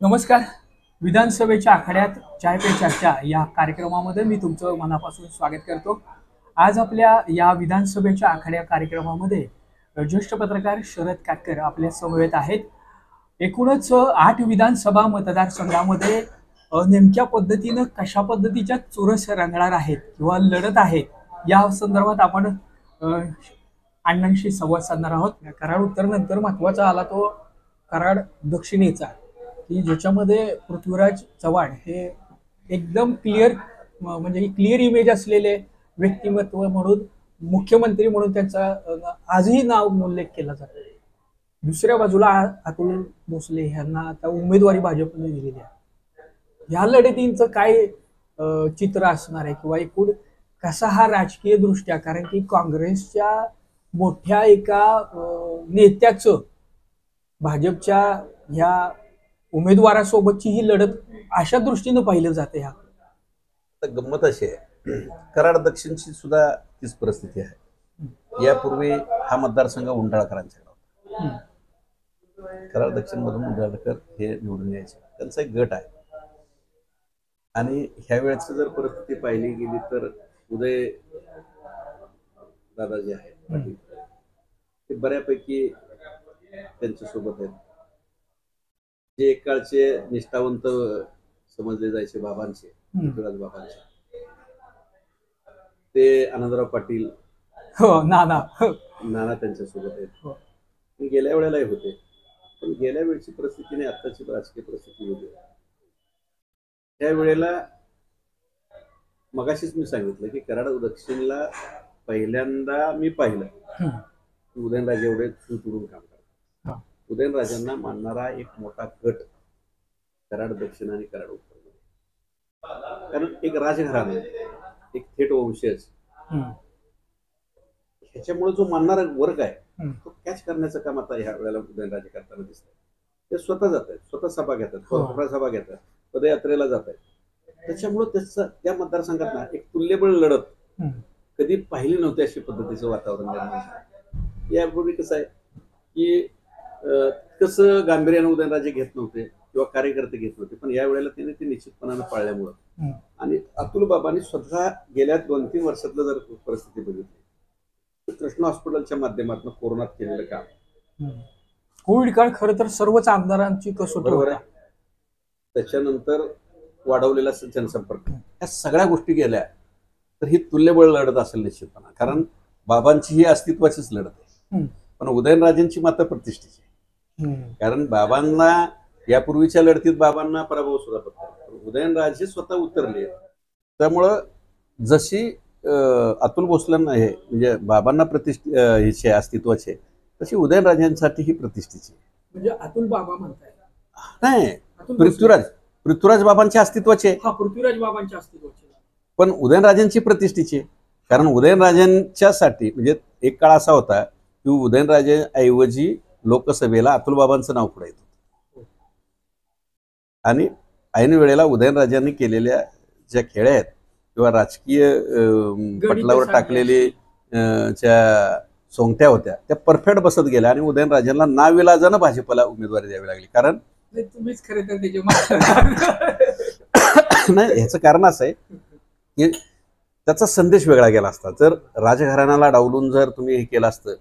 नमस्कार. विधानसभेच्या आखाड्यात चाय पे चर्चा या कार्यक्रमामध्ये मी तुमचं मनापासून स्वागत करतो. आज आपल्या या विधानसभेच्या आखाड्या कार्यक्रमामध्ये ज्येष्ठ पत्रकार शरद काटकर आपल्या समवेत आहेत. एकूणच 8 विधानसभा मतदारसंघामध्ये नेमक्या पद्धतीनं कशा पद्धतीच्या चुरस रंगणार आहेत किंवा लढत आहेत या संदर्भात आपण अण्णांशी संवाद साधणार आहोत. कराड उत्तर नंतर महत्वाचा आला तो कराड दक्षिणेचा, की ज्याच्यामध्ये पृथ्वीराज चव्हाण हे एकदम क्लिअर म्हणजे क्लिअर इमेज असलेले व्यक्तिमत्व म्हणून मुख्यमंत्री म्हणून त्यांचा आजही नाव उल्लेख केला जातो. दुसऱ्या बाजूला अतुल भोसले यांना आता उमेदवारी भाजपने दिलेली आहे. ह्या लढतींचं काय चित्र असणार आहे किंवा एकूण कसा हा राजकीय दृष्ट्या, कारण की काँग्रेसच्या मोठ्या एका नेत्याचं भाजपच्या ह्या उमेदवारासोबतची ही लढत अशा दृष्टीनं पाहिलं जाते. आता गंमत अशी आहे, कराड दक्षिणची सुद्धा तीच परिस्थिती आहे. यापूर्वी हा मतदारसंघ उंडाळकरांच्याकडे होता. कराड दक्षिण मधून उंडाळकर हे निवडून यायचे, त्यांचा एक गट आहे. आणि ह्या वेळेची जर परिस्थिती पाहिली गेली तर उदय दादा जे आहेत ते बऱ्यापैकी त्यांच्यासोबत आहेत. जे एक काळचे निष्ठावंत समजले जायचे बाबांचे, पृथ्वीराज बाबांचे, ते आनंदराव पाटील, नाना त्यांच्यासोबत आहेत. गेल्या वेळेलाही होते, पण गेल्या वेळची परिस्थिती नाही, आताची राजकीय परिस्थिती होती. त्या वेळेला मगाशीच मी सांगितलं की कराड दक्षिणला पहिल्यांदा मी पाहिलं उदयनराजे एवढे तुडून काम करतात. उदयनराजांना मानणारा एक मोठा गट कराड दक्षिण आणि कराड उत्तर, कारण एक राजघराणा, एक थेट वंशज, ह्याच्यामुळे जो मानणारा वर्ग आहे तो कॅच करण्याचं काम आता ह्या वेळेला उदयनराजे करताना दिसतंय. ते स्वतः जात आहेत, स्वतः सभा घेतात, सभा घेतात, पदयात्रेला जात आहेत. त्याच्यामुळे त्या मतदारसंघात ना एक तुल्यबळ लढत कधी पाहिली नव्हती अशी पद्धतीचं वातावरण निर्माण झालं. यापूर्वी कसं आहे की कसं गांभीर्यानं उदयनराजे घेत नव्हते किंवा कार्यकर्ते घेत नव्हते, पण या वेळेला त्यांनी ते निश्चितपणानं पाळल्यामुळं आणि अतुल बाबांनी स्वतः गेल्या 2-3 वर्षातलं जर परिस्थिती बघितली, कृष्ण हॉस्पिटलच्या माध्यमातून कोरोनात केलेलं काम, कोविड काळ खरं तर सर्वच आमदारांची कसोटी होती. त्याच्यानंतर वाढवलेला जनसंपर्क, या सगळ्या गोष्टी गेल्या तर ही तुल्यबळ लढत असेल निश्चितपणा. कारण बाबांची ही अस्तित्वाचीच लढत आहे, पण उदयनराजेंची मात्र प्रतिष्ठेची. कारण बाबांना यापूर्वीच्या लढतीत बाबांना पराभव सुद्धा पडतो, उदयनराजे स्वतः उतरले. त्यामुळं जशी अतुल भोसलेंना हे म्हणजे बाबांना हिचे अस्तित्वाचे, तशी उदयनराजेंसाठी ही प्रतिष्ठेची. म्हणजे अतुल बाबा म्हणताय नाही, पृथ्वीराज बाबांच्या अस्तित्वाचे, पृथ्वीराज बाबांच्या अस्तित्वाचे, पण उदयनराजेंची प्रतिष्ठेची. कारण उदयनराजेंच्यासाठी म्हणजे एक काळ असा होता की उदयनराजे ऐवजी लोकसभेला अतुल बाबांचं नाव पुढे येत होतं. आणि ऐन वेळेला उदयनराजांनी केलेल्या ज्या खेळ्या आहेत किंवा राजकीय पटलावर टाकलेली ज्या सोंगट्या होत्या त्या परफेक्ट बसत गेल्या आणि उदयनराजांना नाविलाजानं भाजपला उमेदवारी द्यावी लागली. कारण तुम्हीच खरे तर त्याचे नाही, ह्याचं कारण असं आहे की त्याचा संदेश वेगळा गेला असता. जर राजघराण्याला डावलून जर तुम्ही हे केलं असतं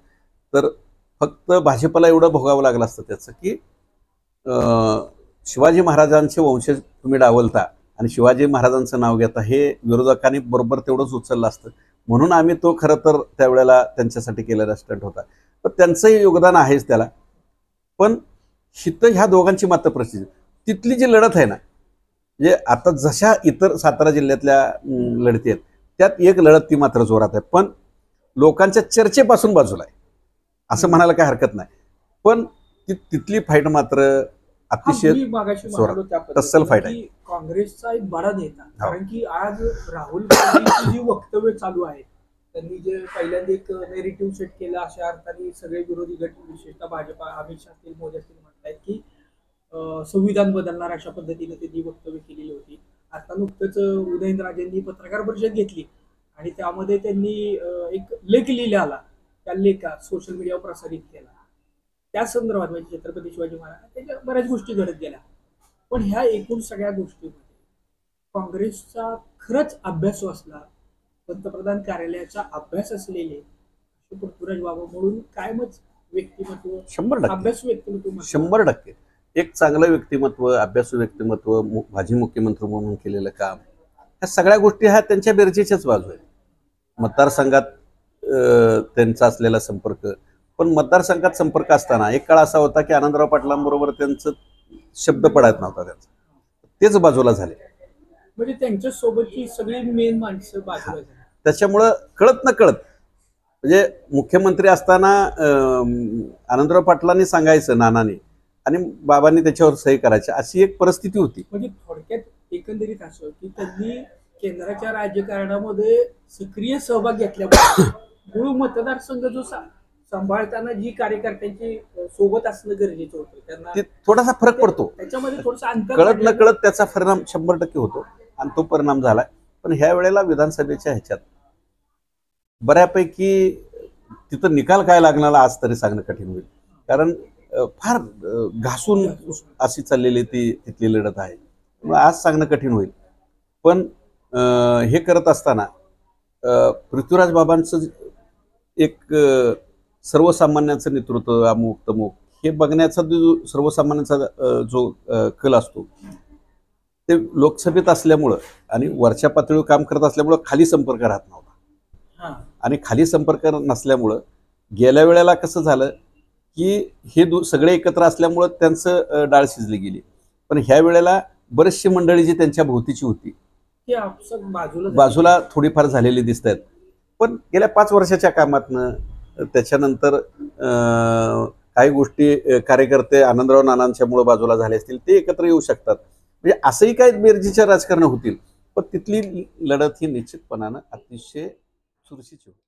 तर फक्त भाजपला एवढं भोगावं लागलं असतं त्याचं की शिवाजी महाराजांचे वंशज तुम्ही डावलता आणि शिवाजी महाराजांचं नाव घेता, हे विरोधकांनी बरोबर तेवढंच उचललं असतं. म्हणून आम्ही तो खरं तर त्यावेळेला त्यांच्यासाठी केलेला स्टंट होता. पण त्यांचंही योगदान आहेच त्याला. पण हित ह्या दोघांची मात्र प्रसिद्धी, तिथली जी लढत आहे ना, म्हणजे आता जशा इतर सातारा जिल्ह्यातल्या लढती आहेत त्यात एक लढत ती मात्र जोरात आहे, पण लोकांच्या चर्चेपासून बाजूला आहे असं म्हणायला काही हरकत नाही. पण तिथली फाईट मात्र अतिशय तस्सल फाईट आहे. काँग्रेसचा एक बडा नेता, कारण की आज राहुल गांधीची जी वक्तव्य चालू आहे, त्यांनी जे पहिल्यांदा एक नेरेटिव्ह सेट केलं, अशा अर्थाने सगळे विरोधी गट विशेषतः भाजपा, अमित शाह असतील, मोदी असतील म्हणतायत की संविधान बदलणार अशा पद्धतीने त्यांनी वक्तव्य केलेली होती. आता नुकतंच उदयनराजेंनी पत्रकार परिषद घेतली आणि त्यामध्ये त्यांनी एक लेख लिहिला आला, त्या लेखा सोशल मीडियावर प्रसारित केला. त्या संदर्भात म्हणजे छत्रपती शिवाजी महाराज त्याच्या बऱ्याच गोष्टी घडत गेल्या. पण ह्या एकूण सगळ्या गोष्टीमध्ये काँग्रेसचा खरंच अभ्यास असला, पंतप्रधान कार्यालयाचा अभ्यास असलेले पृथ्वीराज बाबा म्हणून काय मग व्यक्तिमत्व, 100% अभ्यास व्यक्तिमत्व म्हटलं. 100% एक चांगलं व्यक्तिमत्व, अभ्यासू व्यक्तिमत्व, माजी मुख्यमंत्री म्हणून केलेलं काम, ह्या सगळ्या गोष्टी ह्या त्यांच्या बेरजेच्याच बाजू आहेत. मतदारसंघात त्यांचा असलेला संपर्क, पण मतदारसंघात संपर्क असताना एक काळ असा होता की आनंदराव पाटलांबरोबर त्यांचं शब्द पडत नव्हता त्यांचा, तेच बाजूला झाले. म्हणजे त्यांच्या सोबतची सगळी मेन माणसं बाजूला झाली. त्याच्यामुळं कळत न कळत म्हणजे मुख्यमंत्री असताना आनंदराव पाटलांनी सांगायचं नानांनी आणि बाबांनी त्याच्यावर सही करायची, अशी एक परिस्थिती होती. म्हणजे थोडक्यात एकंदरीत असं की त्यांनी केंद्राच्या राजकारणामध्ये सक्रिय सहभाग घेतल्यामुळे मूळ मतदारसंघ जो सांभाळताना जी कार्यकर्त्यांची सोबत असणं गरजेचं होतं, त्यांना ते थोडासा फरक पडतो, त्याच्यामध्ये थोडंसं अंतर कळत न कळत त्याचा परिणाम 100% होतो आणि तो परिणाम झालाय. पण ह्या वेळेला विधानसभेच्या ह्याच्यात बऱ्यापैकी तिथं निकाल काय लागणार आज तरी सांगणं कठीण होईल, कारण फार घासून अशी चाललेली तिथली लढत आहे. मग आज सांगणं कठीण होईल. पण हे करत असताना पृथ्वीराज बाबांचं एक सर्वसामान्यांचं नेतृत्व अमुक तमुक हे बघण्याचा जो सर्वसामान्यांचा जो कल असतो, ते लोकसभेत असल्यामुळं आणि वरच्या पातळीवर काम करत असल्यामुळं खाली संपर्क राहत नव्हता. आणि खाली संपर्क नसल्यामुळं गेल्या वेळेला कसं झालं की हे सगळे एकत्र असल्यामुळं त्यांचं डाळ शिजली गेली. पण ह्या वेळेला बरेचशी मंडळी जी त्यांच्या भोवतीची होती बाजूला थोडीफार झालेली दिसत आहेत. पण गेल्या 5 वर्षाच्या कामातनं त्याच्यानंतर काही गोष्टी कार्यकर्ते आनंदराव नानांच्यामुळे बाजूला झाले असतील, ते एकत्र येऊ शकतात. म्हणजे असंही काही बेरजेच्या राजकारण होतील, पण तिथली लढत ही निश्चितपणानं अतिशय चुरशीची होती.